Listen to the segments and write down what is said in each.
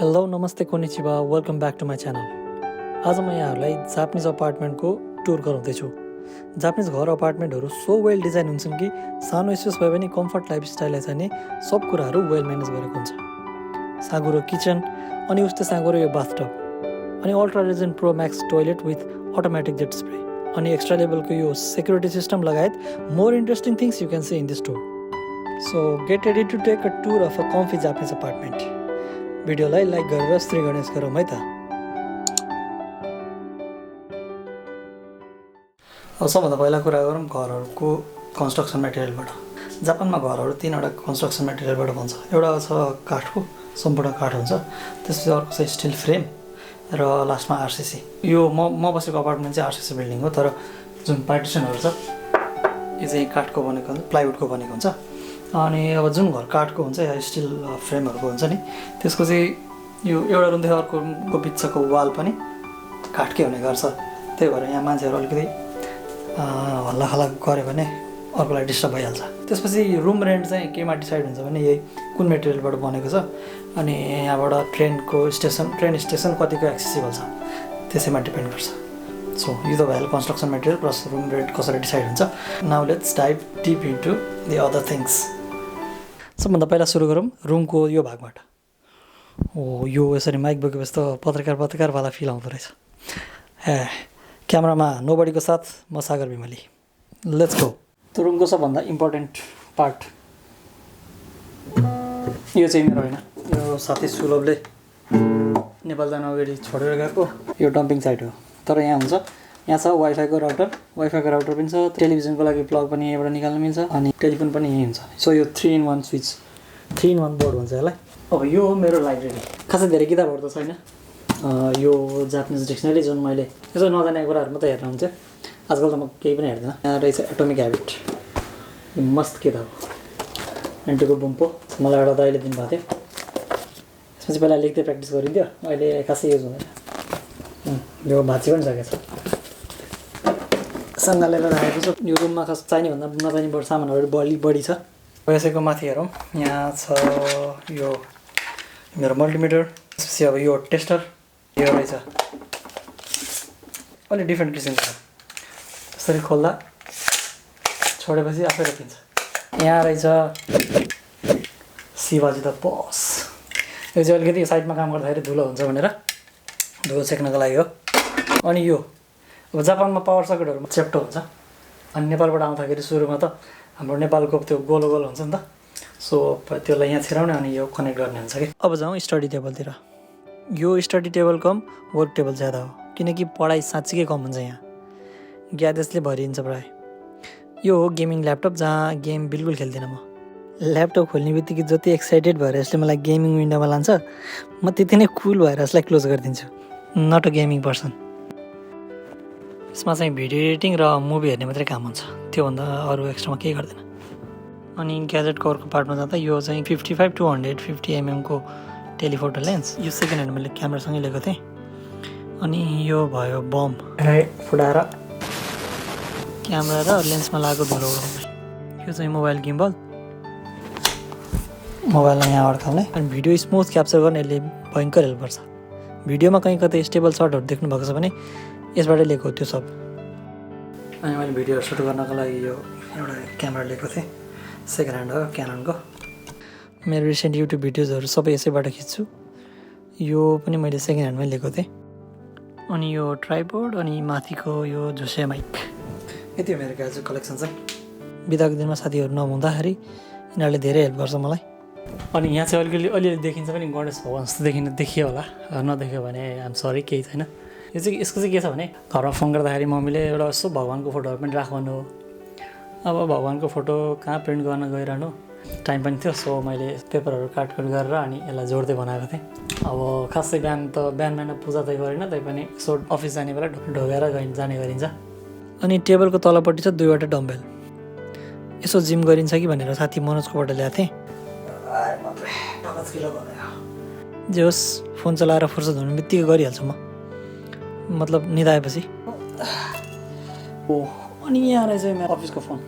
Hello नमस्ते कोनिचिवा welcome back to my channel. आज म यहाँहरूलाई जापानिज अपार्टमेन्टको टुर गराउँदैछु। जापानिज घर अपार्टमेन्टहरू सो वेल डिजाइन हुन्छन् कि सानो स्पेस भए पनि कम्फर्ट लाइफस्टाइललाई चाहिने सब कुराहरू वेल म्यानेज गरेको हुन्छ। सागुरो किचन अनि उस्तै सागुरो यो बाथटब अनि ultra regent pro max toilet with automatic jet spray अनि एक्स्ट्रा लेभलको यो सेक्युरिटी सिस्टम लगायत more interesting things you can see in this tour. So get ready to take a tour of a comfy Japanese apartment. भिडियोलाई like गरेर श्री गणेश गरौँ है त। अब सबभन्दा पहिला कुरा गरौँ घरहरूको कन्स्ट्रक्सन मेटेरियलबाट। जापानमा घरहरू तीनवटा कन्स्ट्रक्सन मेटेरियलबाट बन्छ। एउटा छ काठको, सम्पूर्ण काठ हुन्छ। त्यसपछि अर्को चाहिँ स्टिल फ्रेम र लास्टमा आरसिसी। यो म बसेको अपार्टमेन्ट चाहिँ आरसिसी बिल्डिङ हो, तर जुन पार्टिसनहरू छ यो चाहिँ काठको बनेको हुन्छ, प्लाइवुडको बनेको हुन्छ। अनि अब जुन घर काठको हुन्छ या स्टिल फ्रेमहरूको हुन्छ नि, त्यसको चाहिँ यो एउटा रुमदेखि अर्को रुमको बिचको वाल पनि काठकै हुने गर्छ। त्यही भएर यहाँ मान्छेहरू अलिकति हल्लाखल्ला गऱ्यो भने अर्कोलाई डिस्टर्ब भइहाल्छ। त्यसपछि रुम रेन्ट चाहिँ केमा डिसाइड हुन्छ भने यही कुन मेटेरियलबाट बनेको छ अनि यहाँबाट ट्रेन स्टेसन कतिको एक्सेसिबल छ त्यसैमा डिपेन्ड गर्छ। सो यो त भइहाल्यो construction material plus room rent कसरी डिसाइड हुन्छ। Now let's dive deep into the other things. सबभन्दा पहिला सुरु गरौँ रुमको यो भागबाट। यो यसरी माइक बोकेपछि त पत्रकारवाला फिल आउँदो रहेछ। क्यामेरामा नोबडीको साथ म सागर बिमली। Let's go. त्यो रुमको सबभन्दा इम्पोर्टेन्ट पार्ट यो चाहिँ मेरो होइन, यो साथी सुलभले नेपाल जान अगाडि छोडेर गएको यो डम्पिङ साइट हो। तर यहाँ हुन्छ, यहाँ छ वाइफाईको राउटर पनि छ, टेलिभिजनको लागि प्लग पनि यहीँबाट निकाल्न मिल्छ अनि टेलिफोन पनि यहीँ हुन्छ। सो यो 3-in-1 स्विच, 3-in-1 बोर्ड भन्छ यसलाई। अब यो हो मेरो लाइब्रेरी। खासै धेरै किताबहरू त छैन। यो जापानिज डिक्सनरी जुन मैले यसो नजानेको कुराहरू मात्रै हेर्न हुन्थ्यो। आजकल त म केही पनि हेर्दिनँ। यहाँ रहेछ एटोमिक ह्याबिट, मस्त किताब हो। एन्टोको बुम्पो मलाई एउटा दाइले दिनुभएको थियो। यसमा चाहिँ पहिला लेख्दै प्र्याक्टिस गरिन्थ्यो, अहिले खासै युज हुँदैन। यो भाँची पनि सकेको छ, सँगालेर राखेको छ। यो रुममा खास चाहिने भन्दा नचाहिने सामानहरू बढी छ। यसैको माथि हेरौँ, यहाँ छ यो मेरो मल्टिमिटर। त्यसपछि अब यो टेस्टर, यो रहेछ अलिक डिफ्रेन्ट किसिमको छ। यसरी खोल्दा छोडेपछि आफै रोकिन्छ। यहाँ रहेछ शिवाजी द बस। यो चाहिँ अलिकति साइडमा काम गर्दाखेरि धुलो हुन्छ भनेर धुलो सेक्नको लागि हो। अनि यो अब जापानमा पावर सकेटहरू चेप्टो हुन्छ। अनि नेपालबाट आउँदाखेरि सुरुमा त हाम्रो नेपालको त्यो गोलो हुन्छ नि त। सो त्यसलाई यहाँ छिराउने अनि यो कनेक्ट गर्ने हुन्छ कि। अब जाउँ स्टडी टेबलतिर। यो स्टडी टेबल कम वर्क टेबल ज्यादा हो, किनकि पढाइ साँच्चीकै कम हुन्छ यहाँ। ग्याजेट्सले भरिन्छ प्रायः। यो हो गेमिङ ल्यापटप, जहाँ गेम बिल्कुल खेल्दिनँ म। ल्यापटप खोल्ने बित्तिकै जति एक्साइटेड भएर यसले मलाई गेमिङ विन्डोमा लान्छ, म त्यति नै कुल भएर यसलाई क्लोज गरिदिन्छु। Not a gaming person. यसमा चाहिँ भिडियो एडिटिङ र मुभी हेर्ने मात्रै काम हुन्छ, त्योभन्दा अरू एक्स्ट्रामा केही गर्दैन। अनि ग्याजेटको अर्को पार्टमा जाँदा यो चाहिँ 55-150 mm को टेलिफोटो लेन्स। यो सेकेन्ड ह्यान्ड मैले क्यामेरासँगै लिएको थिएँ। अनि यो भयो बम फुटाएर क्यामेरा र लेन्समा लागेको धुलो उडाउने। यो चाहिँ मोबाइल गिम्बल, मोबाइललाई यहाँ अड्काउने अनि भिडियो स्मुथ क्याप्चर गर्ने यसले भयङ्कर हेल्प गर्छ। भिडियोमा कहीँ कतै स्टेबल सर्टहरू देख्नु भएको छ भने यसबाटै लिएको हो त्यो सब। अनि मैले भिडियोहरू सुट गर्नको लागि यो एउटा क्यामेरा लिएको थिएँ, सेकेन्ड ह्यान्ड हो, क्याननको। मेरो रिसेन्ट युट्युब भिडियोजहरू सबै यसैबाट खिच्छु। यो पनि मैले सेकेन्ड ह्यान्डमै लिएको थिएँ। अनि यो ट्राइपोड अनि माथिको यो झुसे माइक। यति हो मेरो ग्याजेट कलेक्सन चाहिँ। बिदाको दिनमा साथीहरू नहुँदाखेरि यिनीहरूले धेरै हेल्प गर्छ मलाई। अनि यहाँ चाहिँ अलिअलि देखिन्छ पनि गणेश भगवान् जस्तो देखियो होला, नदेख्यो भने आइएम सरी, केही छैन। यो चाहिँ यसको चाहिँ के छ भने घरमा फोन गर्दाखेरि मम्मीले एउटा यसो भगवान्को फोटोहरू पनि राख्नु हो। अब भगवान्को फोटो कहाँ प्रिन्ट गर्न गइरहनु, टाइम पनि थियो। सो मैले पेपरहरू काटकुट गरेर अनि यसलाई जोड्दै बनाएको थिएँ। अब खासै बिहान पूजा त गरिनँ, तैपनि यसो अफिस जाने बेला ढोगेर जाने गरिन्छ। अनि टेबलको तलपट्टि छ 2वटा डम्बेल। यसो जिम गरिन्छ कि भनेर साथी मनोजकोबाट ल्याएको थिएँ। जे होस्, फोन चलाएर फुर्सद हुने बित्तिकै गरिहाल्छु म, मतलब निदाएपछि। अनि यहाँ रहेछ मेरो अफिसको फोन।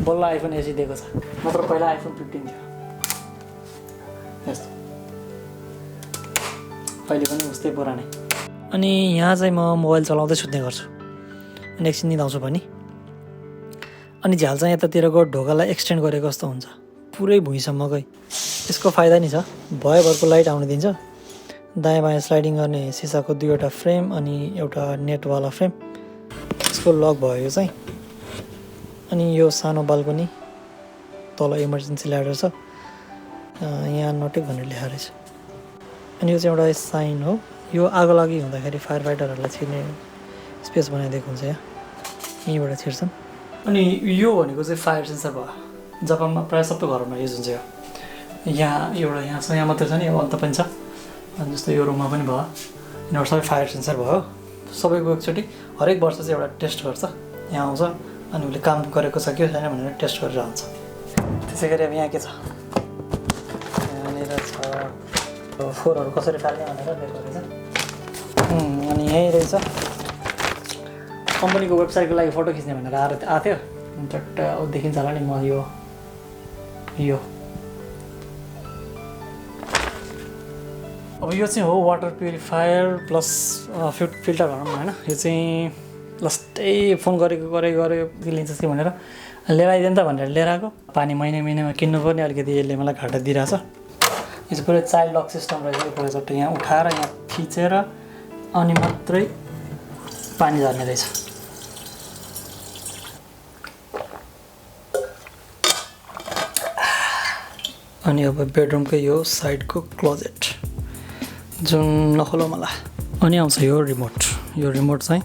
बल्ल आइफोन एसी दिएको छ, नत्र पहिला आइफोन 15 थियो। यस्तो कहिले पनि उस्तै पुरानै। अनि यहाँ चाहिँ म मोबाइल चलाउँदै सुत्ने गर्छु अनि एकछिन निदाउँछु पनि। अनि झ्याल चाहिँ यतातिरको ढोकालाई एक्सटेन्ड गरेको जस्तो हुन्छ पुरै भुइँसम्मकै। यसको फाइदा नि छ, भयभरको लाइट आउन दिन्छ। दायाँ बायाँ स्लाइडिङ गर्ने सिसाको 2वटा फ्रेम अनि एउटा नेटवाला फ्रेम, यसको लक भयो यो चाहिँ। अनि यो सानो बाल्कनी, तल इमर्जेन्सी ल्याडर छ, यहाँ नटेक भनेर लेखेको रहेछ। अनि यो चाहिँ एउटा साइन हो, यो आगो लागि हुँदाखेरि फायर फाइटरहरूलाई छिर्ने स्पेस बनाइदिएको हुन्छ, यहीँबाट छिर्छन्। अनि यो भनेको चाहिँ फायर सेन्सर भयो, जापानमा प्रायः सबै घरमा युज हुन्छ यो। यहाँ एउटा यहाँ छ, यहाँ मात्रै छ नि, अब अन्त पनि छ। अनि जस्तो यो रुममा पनि भयो, यिनीहरू सबै फायर सेन्सर भयो। सबैको एकचोटि हरेक वर्ष चाहिँ एउटा टेस्ट गर्छ, यहाँ आउँछ अनि उसले काम गरेको छ कि छैन भनेर टेस्ट गरेर आउँछ। त्यसै गरी अब यहाँ के छ, यहाँनिर छ फोहोरहरू कसरी फाल्ने भनेर दिएको रहेछ। अनि यहीँ रहेछ कम्पनीको वेबसाइटको लागि फोटो खिच्ने भनेर आएको थियो। चट्ट देखिन्छ होला नि, म यो अब यो चाहिँ हो वाटर प्युरिफायर प्लस फिल्टर भनौँ न होइन। यो चाहिँ लास्टै फोन गरेको लिन्छस् कि भनेर लिएर आइदिएन त भनेर लिएर आएको। पानी महिनामा किन्नुपर्ने, अलिकति यसले मलाई घाटा दिइरहेछ। यो चाहिँ पुरै चाइल्ड लक सिस्टम रहेछ। यो पुरै चट्ट यहाँ उठाएर यहाँ थिचेर अनि मात्रै पानी झर्ने रहेछ। अनि अब बेडरुमकै यो साइडको क्लोजेट जुन नखोलो मलाई। अनि आउँछ यो रिमोट चाहिँ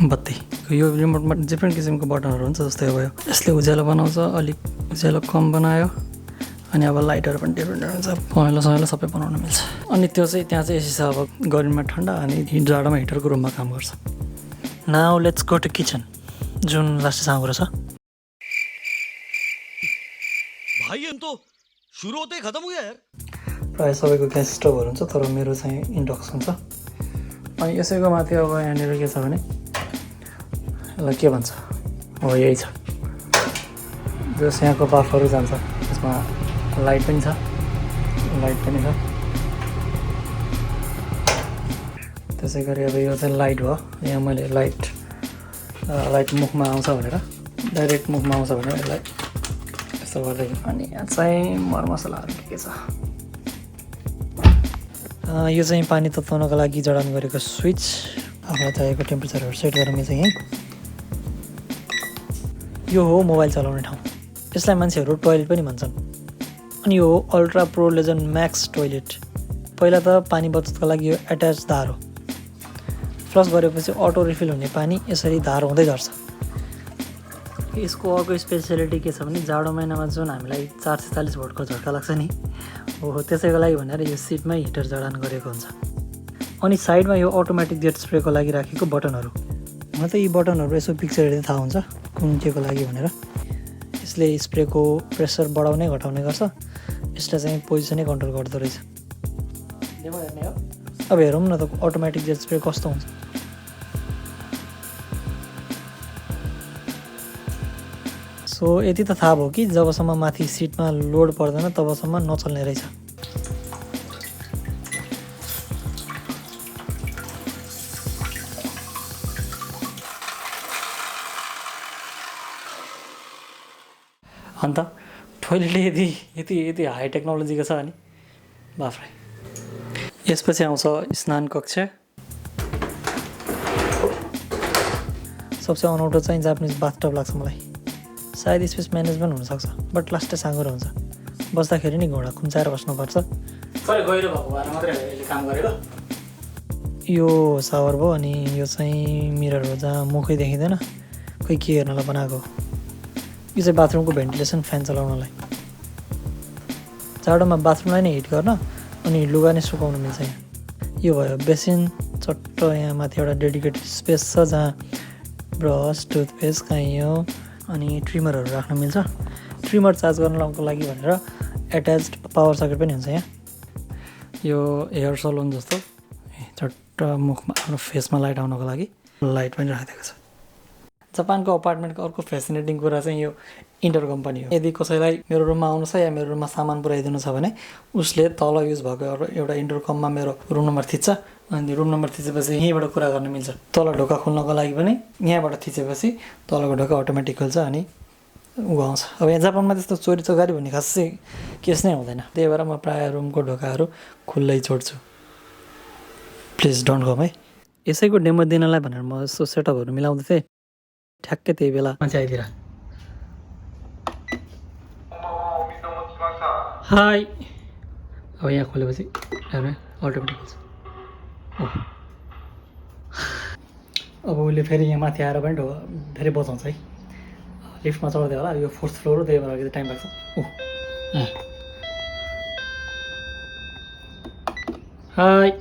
बत्ती। यो रिमोटमा डिफ्रेन्ट किसिमको बटनहरू हुन्छ, जस्तै अब यसले उज्यालो बनाउँछ, अलिक उज्यालो कम बनायो। अनि अब लाइटहरू पनि डिफ्रेन्ट हुन्छ, पहेँलो सबै बनाउन मिल्छ। अनि त्यो चाहिँ त्यहाँ चाहिँ एसी छ, अब गर्मीमा ठन्डा अनि जाडोमा हिटरको रुममा काम गर्छ। Now let's go to kitchen, जुन लास्टै कुरो छ। भाइ हम तो सुरु होते खत्म हो गया यार। प्रायः सबैको ग्यास स्टोभहरू हुन्छ, तर मेरो चाहिँ इन्डक्सन छ। अनि यसैको माथि अब यहाँनिर के छ भने यसलाई के भन्छ, हो यही छ, जस यहाँको बाफहरू जान्छ, त्यसमा लाइट पनि छ। त्यसै गरी अब यो चाहिँ लाइट भयो। यहाँ मैले लाइट मुखमा आउँछ भनेर, डाइरेक्ट मुखमा आउँछ भनेर यसलाई यस्तो गर्दाखेरि। अनि यहाँ चाहिँ मरमसलाहरू के छ, यो चाहिँ पानी तताउनको लागि जडान गरेको स्विच, आफूलाई चाहिएको टेम्परेचरहरू सेट गर्न मिल्छ यहीँ। यो हो मोबाइल चलाउने ठाउँ, यसलाई मान्छेहरू टोइलेट पनि भन्छन्। अनि यो हो ultra pro legend Max toilet. पहिला त पानी बचतको लागि यो एट्याच धार हो, फ्लस गरेपछि अटो रिफिल हुने पानी यसरी धार हुँदै झर्छ। यसको अर्को स्पेसियालिटी के छ भने जाडो महिनामा जुन हामीलाई 440 भोल्टको झट्का लाग्छ नि, हो त्यसैको लागि भनेर यो सिटमै हिटर जडान गरेको हुन्छ। अनि साइडमा यो अटोमेटिक जेट स्प्रेको लागि राखेको बटनहरू, मलाई त यी बटनहरू यसो पिक्चर हेर्दै थाहा हुन्छ कुन केको लागि भनेर। यसले स्प्रेको प्रेसर बढाउने घटाउने गर्छ, यसले चाहिँ पोजिसनै कन्ट्रोल गर्दो रहेछ। डेमो हेर्ने हो, अब हेरौँ न त अटोमेटिक जेट स्प्रे कस्तो हुन्छ। सो यति त थाहा भयो कि जबसम्म माथि सिटमा लोड पर्दैन तबसम्म नचल्ने रहेछ। अन्त टोइलेटले यति हाई टेक्नोलोजीको छ अनि बाफ्रे। यसपछि आउँछ स्नान कक्ष। सबसे अनौठो चाहिँ जापानिज बाथटब लाग्छ मलाई। सायद स्पेस म्यानेजमेन्ट हुनसक्छ, बट लास्टै साँगुरो हुन्छ, बस्दाखेरि नि घोडा खुम्चाएर बस्नुपर्छ। गहिरो भएको भएर मात्रै यसले काम गरेको। यो सावर भयो। अनि यो चाहिँ मिरर हो जहाँ मुखै देखिँदैन, खोइ के हेर्नलाई बनाएको। यो चाहिँ बाथरुमको भेन्टिलेसन फ्यान चलाउनलाई। जाडोमा बाथरुमलाई नै हिट गर्न अनि लुगा नै सुकाउन मिल्छ यहाँ। यो भयो बेसिन, चट्ट यहाँ माथि एउटा डेडिकेटेड स्पेस छ जहाँ ब्रस, टुथपेस्ट, काइयो अनि ट्रिमरहरू राख्न मिल्छ। ट्रिमर चार्ज गर्नको लागि भनेर एट्याच्ड पावर सकेट पनि हुन्छ यहाँ। यो हेयर सलुन जस्तो चट्ट मुखमा आफ्नो फेसमा लाइट आउनको लागि लाइट पनि राखिदिएको छ। जापानको अपार्टमेन्टको अर्को फेसिनेटिङ कुरा चाहिँ यो इन्टरकम पनि हो। यदि कसैलाई मेरो रुममा आउनु छ या मेरो रुममा सामान पुऱ्याइदिनु छ भने उसले तल युज भएको एउटा इन्टरकममा मेरो रुम नम्बर थिच्छ, अनि रुम नम्बर थिचेपछि यहीँबाट कुरा गर्न मिल्छ। तल ढोका खोल्नको लागि पनि यहाँबाट थिचेपछि तलको ढोका अटोमेटिक खोल्छ अनि ऊ आउँछ। अब यहाँ जापानमा त्यस्तो चोरी चकारी भन्ने खासै केस नै हुँदैन, त्यही भएर म प्रायः रुमको ढोकाहरू खुल्लै छोड्छु। प्लिज डोन्ट कम है। यसैको डेमो दिनलाई भनेर म यस्तो सेटअपहरू मिलाउँदै थिएँ, ठ्याक्कै त्यही बेला मान्छे आइदिएर हाई। अब यहाँ खोलेपछि हेर्नु अटोमेटिक खोल्छ। अब उसले फेरि यहाँ माथि आएर पनि फेरि बचाउँछ है। लिफ्टमा चढ्दै होला, यो 4th फ्लोर हो, त्यही भएर अलिकति टाइम लाग्छ। हाई।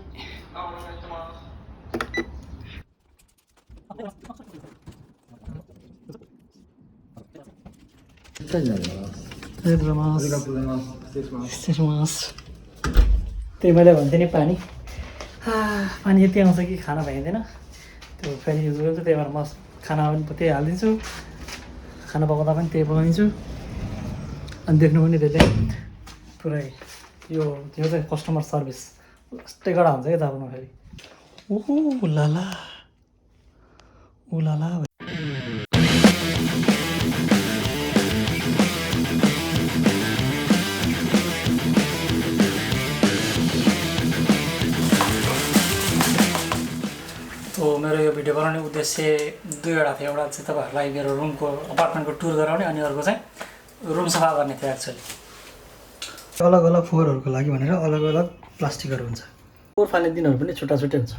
त्यही मैले भन्थेँ नि पानी यति आउँछ कि खाना भइँदैन, त्यो फेरि युज गर्छु। त्यही भएर म खाना पनि त्यही हालिदिन्छु, खाना पकाउँदा पनि त्यही पकाइदिन्छु। अनि देख्नु पनि त्यसले पुरै यो चाहिँ कस्टमर सर्भिस यस्तै कडा हुन्छ क्या जापानमा फेरि। उलाला उलाला। तो मेरो यो भिडियो बनाउने उद्देश्य दुईवटा थियो। एउटा चाहिँ तपाईँहरूलाई मेरो रुमको अपार्टमेन्टको टुर गराउने, अनि अर्को चाहिँ रुम सफा गर्ने थियो। एक्चुअली अलग अलग फोहोरहरूको लागि भनेर अलग अलग प्लास्टिकहरू हुन्छ। फोहोर फाल्ने दिनहरू पनि छुट्टा छुट्टै हुन्छ।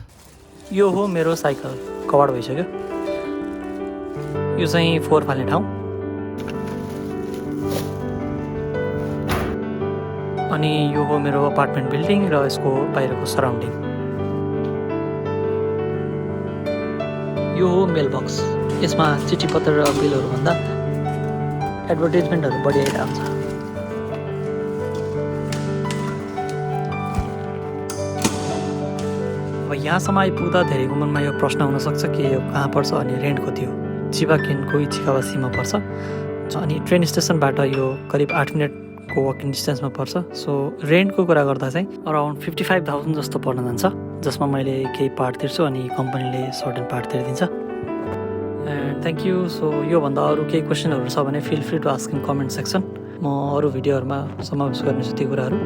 यो हो मेरो साइकल, कभर भइसक्यो। यो चाहिँ फोहोर फाल्ने ठाउँ, अनि यो हो मेरो अपार्टमेन्ट बिल्डिङ र यसको बाहिरको सराउन्डिङ। यो हो मेल बक्स, यसमा चिठी पत्र र बिलहरूभन्दा एडभर्टिजमेन्टहरू बढी आइरहेको हुन्छ। अब यहाँसम्म आइपुग्दा धेरैको मनमा यो प्रश्न हुनसक्छ कि यो कहाँ पर्छ अनि रेन्ट कति हो। चिबाकेनको इचिकावासीमा पर्छ, अनि ट्रेन स्टेसनबाट यो करिब 8 मिनटको वकिङ डिस्टेन्समा पर्छ। सो रेन्टको कुरा गर्दा चाहिँ अराउन्ड 55,000 जस्तो पर्न जान्छ, जसमा मैले केही पार्ट तिर्छु अनि कम्पनीले सर्टेन पार्ट तिर्दिन्छ। And thank you. सो योभन्दा अरू केही क्वेसनहरू छ भने feel free to ask in comment section. म अरू भिडियोहरूमा समावेश गर्नेछु त्यो कुराहरू।